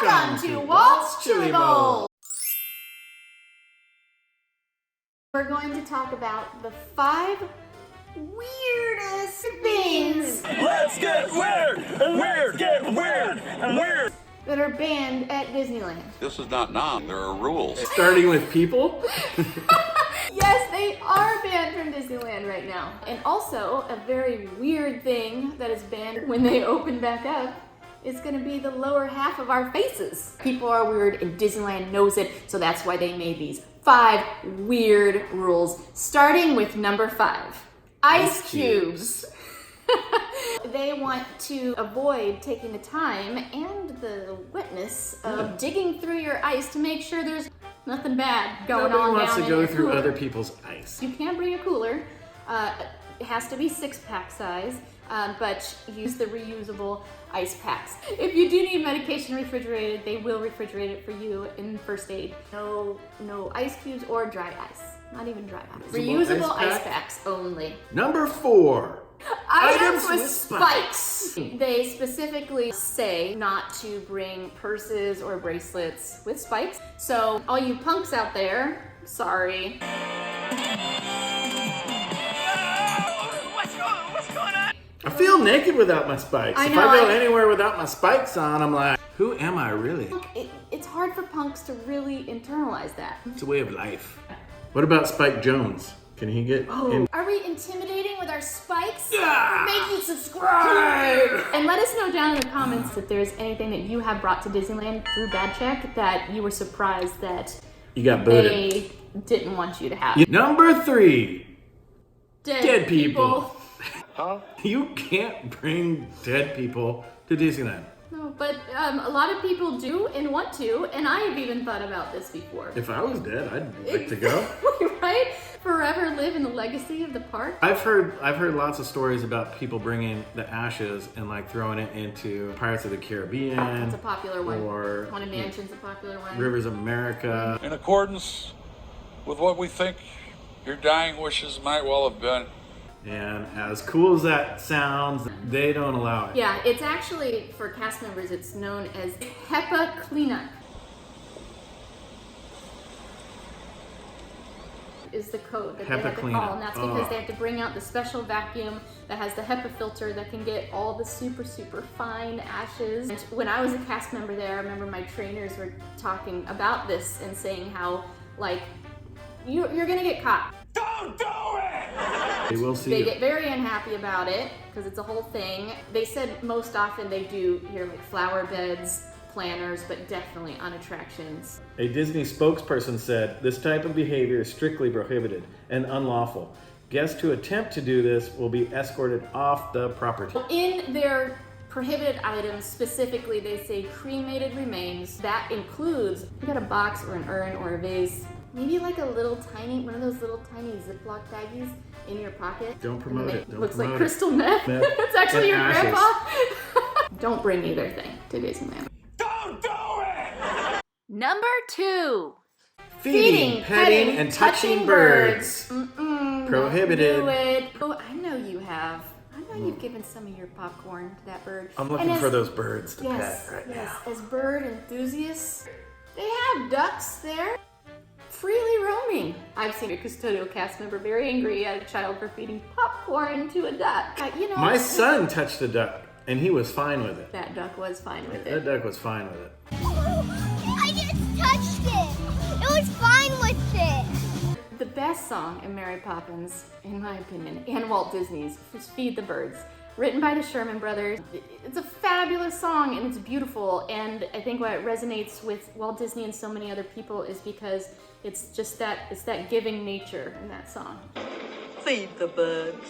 Welcome to Walt's Chili Bowl. We're going to talk about the 5 weirdest things. Let's get weird and weird, get weird and weird. That are banned at Disneyland. This is not nom, there are rules. Starting with people? Yes, they are banned from Disneyland right now. And also, a very weird thing that is banned when they open back up is gonna be the lower half of our faces. People are weird and Disneyland knows it, so that's why they made these 5 weird rules, starting with number 5. Ice cubes. They want to avoid taking the time and the witness of digging through your ice to make sure there's nothing bad going on Nobody wants down to in go your through cooler. other people's ice. You can bring a cooler. It has to be 6-pack size, but use the reusable ice packs. If you do need medication refrigerated, they will refrigerate it for you in first aid. No ice cubes or dry ice. Not even dry ice. Reusable ice packs only. Number 4. Items with spikes. They specifically say not to bring purses or bracelets with spikes. So all you punks out there, sorry. What's going on? I feel naked without my spikes. I If know, I go I- anywhere without my spikes on, I'm like, who am I really? It's hard for punks to really internalize that. It's a way of life. What about Spike Jones? Can he get in? Are we intimidating with our spikes? Yeah. Make you subscribe! And let us know down in the comments if there's anything that you have brought to Disneyland through Bad Check that you were surprised that You got booted. they didn't want you to have. Number 3. Dead people. Huh? You can't bring dead people to Disneyland. No, but a lot of people do and want to, and I have even thought about this before. If I was dead, I'd like to go. Right? Forever live in the legacy of the park. I've heard lots of stories about people bringing the ashes and like throwing it into Pirates of the Caribbean. That's a popular one. Or Haunted Mansion's a popular one. Rivers of America. In accordance with what we think your dying wishes might well have been. And as cool as that sounds, they don't allow it. Yeah, it's actually, for cast members, it's known as HEPA cleanup. Is the code that HEPA they have to cleanup. call, and that's because they have to bring out the special vacuum that has the HEPA filter that can get all the super fine ashes. And when I was a cast member there, I remember my trainers were talking about this and saying how, like, you're gonna get caught. Don't do it! They will see They you. get very unhappy about it because it's a whole thing. They said most often they do hear like flower beds, planners, but definitely on attractions. A Disney spokesperson said, "This type of behavior is strictly prohibited and unlawful. Guests who attempt to do this will be escorted off the property." In their prohibited items, specifically, they say cremated remains. That includes, you got a box or an urn or a vase, maybe like a little tiny, one of those little tiny Ziploc baggies in your pocket. Don't promote it. Don't Looks promote like it. crystal meth. Meth It's actually your and ashes. grandpa. Don't bring either thing to Disneyland. Don't do it! Number 2. Feeding, petting, and touching birds. Prohibited. Don't do it. Oh, I know you have. I know you've given some of your popcorn to that bird. I'm looking And for as- those birds to Yes, pet right yes. now. As bird enthusiasts, they have ducks there, freely roaming. I've seen a custodial cast member very angry at a child for feeding popcorn to a duck. You know, My son touched the duck, and he was fine with it. that duck was fine with That it. duck was fine with it. I just touched it. It was fine with it. The best song in Mary Poppins, in my opinion, and Walt Disney's, was Feed the Birds. Written by the Sherman Brothers. It's a fabulous song and it's beautiful, and I think what resonates with Walt Disney and so many other people is because it's that giving nature in that song. Feed the birds.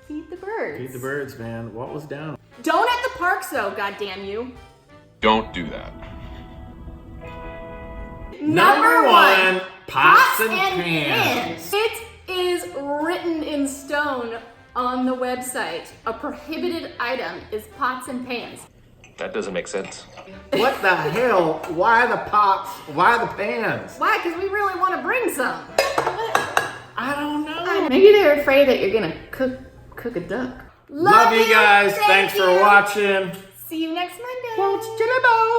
Feed the birds. Feed the birds, man. Walt was down. Don't at the parks though, goddamn you. Don't do that. Number 1, pots and pans. It is written in stone on the website. A prohibited item is pots and pans. That doesn't make sense. What the hell? Why the pots? Why the pans? Why? Because we really want to bring some. I don't know. Maybe they're afraid that you're gonna cook a duck. Love you guys. Thanks for watching. See you next Monday. Walt's Chili Bowl.